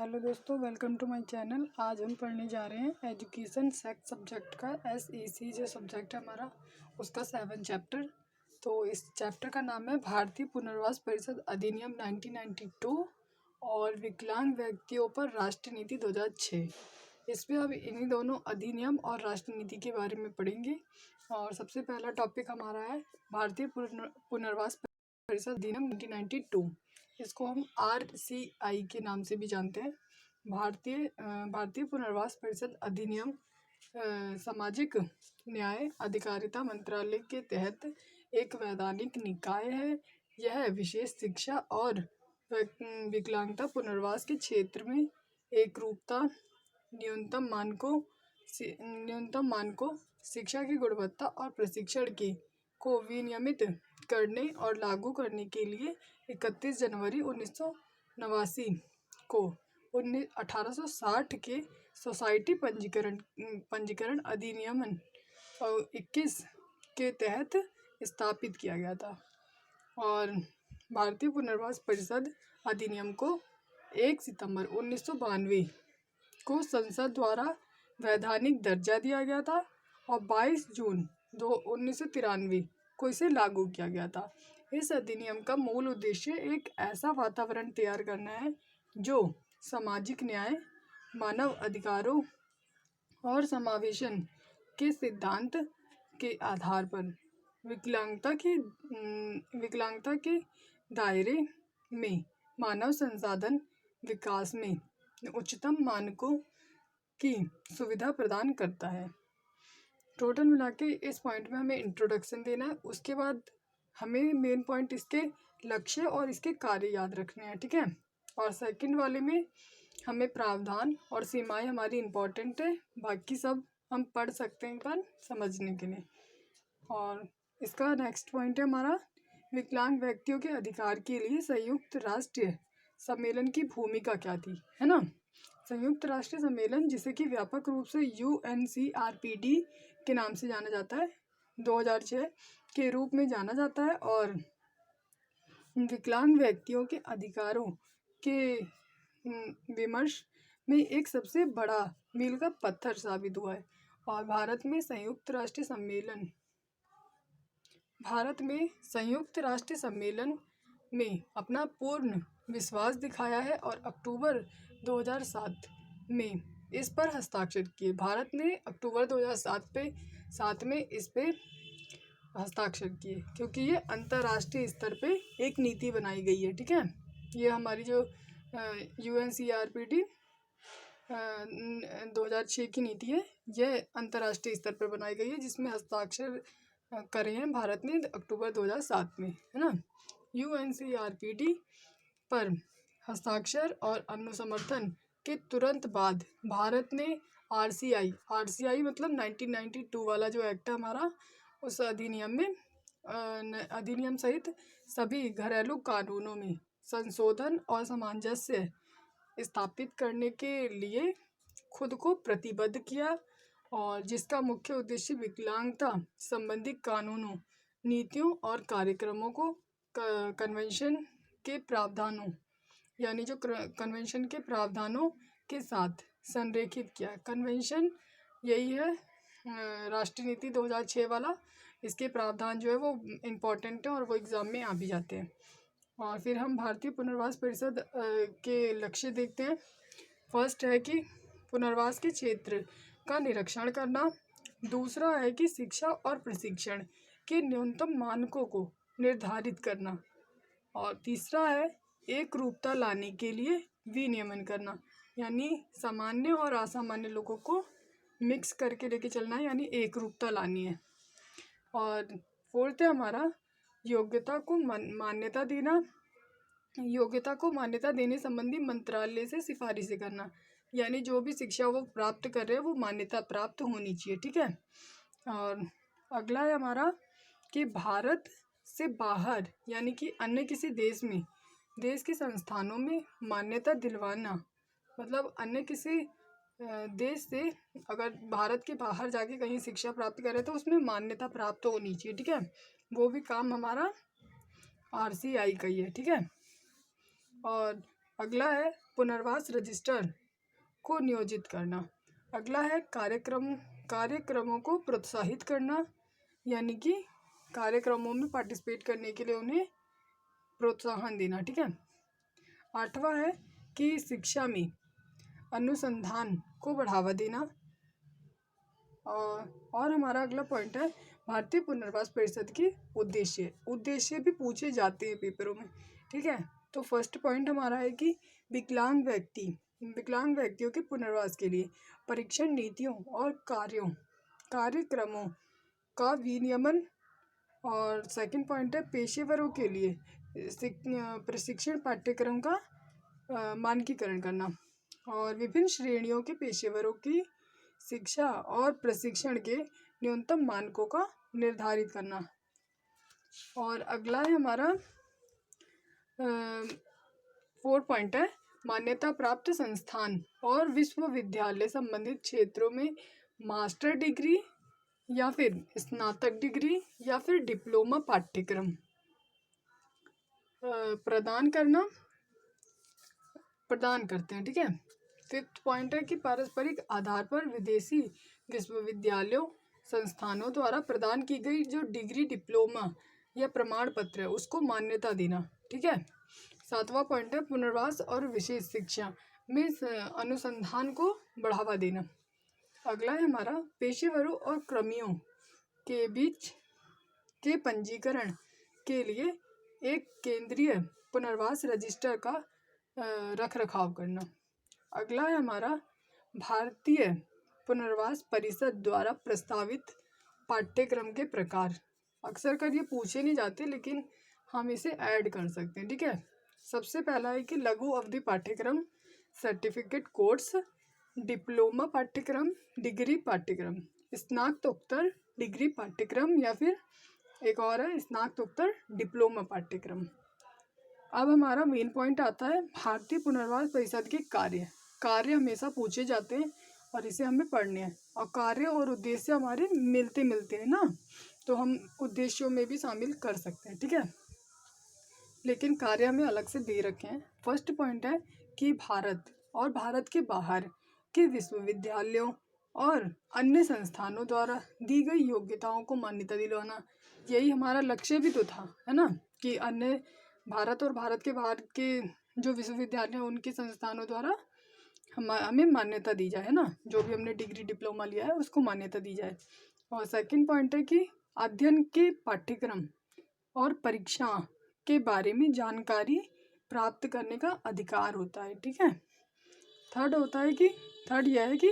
Hello दोस्तों, welcome to my channel. आज हम पढ़ने जा रहे हैं एजुकेशन सेक्स सब्जेक्ट का SEC जो सब्जेक्ट है हमारा, उसका 7 चैप्टर। तो इस चैप्टर का नाम है भारतीय पुनर्वास परिषद अधिनियम 1992 और विकलांग व्यक्तियों पर राष्ट्रीय नीति 2006। इसमें हम इन्हीं दोनों अधिनियम और राष्ट्रीय नीति के बारे में पढ़ेंगे। और सबसे पहला टॉपिक हमारा है भारतीय पुनर्वास परिषद अधिनियम 1992। इसको हम RCI के नाम से भी जानते हैं। भारतीय पुनर्वास परिषद अधिनियम सामाजिक न्याय अधिकारिता मंत्रालय के तहत एक वैधानिक निकाय है। यह विशेष शिक्षा और विकलांगता पुनर्वास के क्षेत्र में एकरूपता, न्यूनतम मानकों, शिक्षा की गुणवत्ता और प्रशिक्षण को विनियमित करने और लागू करने के लिए 31 जनवरी 1989 को 1860 के सोसाइटी पंजीकरण अधिनियम 21 के तहत स्थापित किया गया था। और भारतीय पुनर्वास परिषद अधिनियम को 1 सितंबर 1992 को संसद द्वारा वैधानिक दर्जा दिया गया था और 22 जून 1993 को इसे लागू किया गया था। इस अधिनियम का मूल उद्देश्य एक ऐसा वातावरण तैयार करना है जो सामाजिक न्याय, मानव अधिकारों और समावेशन के सिद्धांत के आधार पर विकलांगता के दायरे में मानव संसाधन विकास में उच्चतम मानकों की सुविधा प्रदान करता है। टोटल मिला के इस पॉइंट में हमें इंट्रोडक्शन देना है। उसके बाद हमें मेन पॉइंट इसके लक्ष्य और इसके कार्य याद रखने हैं, ठीक है। और सेकंड वाले में हमें प्रावधान और सीमाएं हमारी इम्पोर्टेंट है, बाकी सब हम पढ़ सकते हैं एक बार समझने के लिए। और इसका नेक्स्ट पॉइंट है हमारा विकलांग व्यक्तियों के अधिकार के लिए संयुक्त राष्ट्र सम्मेलन की भूमिका क्या थी, है ना। संयुक्त राष्ट्र सम्मेलन, जिसे कि व्यापक रूप से UNCRPD के नाम से जाना जाता है, 2006 के रूप में जाना जाता है, और विकलांग व्यक्तियों के अधिकारों के विमर्श में एक सबसे बड़ा मील का पत्थर साबित हुआ है। और भारत में संयुक्त राष्ट्र सम्मेलन में अपना पूर्ण विश्वास दिखाया है और अक्टूबर 2007 में इस पर हस्ताक्षर किए। भारत ने अक्टूबर 2007 में इस पे हस्ताक्षर किए, क्योंकि ये अंतर्राष्ट्रीय स्तर पे एक नीति बनाई गई है, ठीक है। ये हमारी जो UNCRPD 2006 की नीति है, यह अंतर्राष्ट्रीय स्तर पर बनाई गई है, जिसमें हस्ताक्षर करे हैं भारत ने अक्टूबर 2007 में, है ना। UNCRPD पर हस्ताक्षर और अनुसमर्थन के तुरंत बाद भारत ने RCI मतलब 1992 वाला जो एक्ट है हमारा, उस अधिनियम सहित सभी घरेलू कानूनों में संशोधन और सामंजस्य स्थापित करने के लिए खुद को प्रतिबद्ध किया, और जिसका मुख्य उद्देश्य विकलांगता संबंधी कानूनों, नीतियों और कार्यक्रमों को कन्वेंशन के प्रावधानों के साथ संरेखित किया। कन्वेंशन यही है राष्ट्रीय नीति 2006 वाला। इसके प्रावधान जो है वो इम्पोर्टेंट है और वो एग्ज़ाम में आ भी जाते हैं। और फिर हम भारतीय पुनर्वास परिषद के लक्ष्य देखते हैं। फर्स्ट है कि पुनर्वास के क्षेत्र का निरीक्षण करना। दूसरा है कि शिक्षा और प्रशिक्षण के न्यूनतम मानकों को निर्धारित करना। और तीसरा है एक रूपता लाने के लिए विनियमन करना, यानी सामान्य और असामान्य लोगों को मिक्स करके लेके चलना है, यानी एक रूपता लानी है। और फोर्थ है हमारा योग्यता को मान्यता देने संबंधी मंत्रालय से सिफारिशें करना, यानी जो भी शिक्षा वो प्राप्त कर रहे हैं वो मान्यता प्राप्त होनी चाहिए, ठीक है। और अगला है हमारा कि भारत से बाहर यानी कि अन्य किसी देश के संस्थानों में मान्यता दिलवाना, मतलब अन्य किसी देश से अगर भारत के बाहर जाके कहीं शिक्षा प्राप्त करे तो उसमें मान्यता प्राप्त होनी चाहिए, ठीक है। वो भी काम हमारा RCI का ही है, ठीक है। और अगला है पुनर्वास रजिस्टर को नियोजित करना। अगला है कार्यक्रमों को प्रोत्साहित करना, यानी कि कार्यक्रमों में पार्टिसिपेट करने के लिए उन्हें प्रोत्साहन देना। ठीक है। 8वां है कि शिक्षा में अनुसंधान को बढ़ावा देना। और हमारा अगला पॉइंट है भारतीय पुनर्वास परिषद के उद्देश्य भी पूछे जाते हैं पेपरों में। ठीक है। तो फर्स्ट पॉइंट हमारा है कि विकलांग व्यक्तियों के पुनर्वास के लिए परीक्षण नीतियों और कार्यक्रमों का विनियमन। और सेकंड पॉइंट है पेशेवरों के लिए प्रशिक्षण पाठ्यक्रम का मानकीकरण करना और विभिन्न श्रेणियों के पेशेवरों की शिक्षा और प्रशिक्षण के न्यूनतम मानकों का निर्धारित करना। और अगला है हमारा 4 पॉइंट है मान्यता प्राप्त संस्थान और विश्वविद्यालय संबंधित क्षेत्रों में मास्टर डिग्री या फिर स्नातक डिग्री या फिर डिप्लोमा पाठ्यक्रम प्रदान करते हैं। ठीक है। 5th पॉइंट है कि पारस्परिक आधार पर विदेशी विश्वविद्यालयों संस्थानों द्वारा प्रदान की गई जो डिग्री डिप्लोमा या प्रमाण पत्र है उसको मान्यता देना। ठीक है। 7वां पॉइंट है पुनर्वास और विशेष शिक्षा में अनुसंधान को बढ़ावा देना। अगला है हमारा पेशेवरों और कर्मियों के बीच के पंजीकरण के लिए एक केंद्रीय पुनर्वास रजिस्टर का रखरखाव करना। अगला है हमारा भारतीय पुनर्वास परिषद द्वारा प्रस्तावित पाठ्यक्रम के प्रकार। अक्सर कर ये पूछे नहीं जाते लेकिन हम इसे ऐड कर सकते हैं। ठीक है। सबसे पहला है कि लघु अवधि पाठ्यक्रम, सर्टिफिकेट कोर्स, डिप्लोमा पाठ्यक्रम, डिग्री पाठ्यक्रम, स्नातकोत्तर डिग्री पाठ्यक्रम या फिर एक और है स्नातकोत्तर डिप्लोमा पाठ्यक्रम। अब हमारा मेन पॉइंट आता है भारतीय पुनर्वास परिषद के कार्य हमेशा पूछे जाते हैं और इसे हमें पढ़ने हैं। और कार्य और उद्देश्य हमारे मिलते हैं ना, तो हम उद्देश्यों में भी शामिल कर सकते हैं। ठीक है। लेकिन कार्य हमें अलग से दे रखे हैं। फर्स्ट पॉइंट है कि भारत और भारत के बाहर के विश्वविद्यालयों और अन्य संस्थानों द्वारा दी गई योग्यताओं को मान्यता दिलवाना। यही हमारा लक्ष्य भी तो था, है ना, कि अन्य भारत और भारत के बाहर के जो विश्वविद्यालय हैं उनके संस्थानों द्वारा हमें मान्यता दी जाए, है ना, जो भी हमने डिग्री डिप्लोमा लिया है उसको मान्यता दी जाए। और सेकंड पॉइंट है कि अध्ययन के पाठ्यक्रम और परीक्षा के बारे में जानकारी प्राप्त करने का अधिकार होता है। ठीक है। थर्ड यह है कि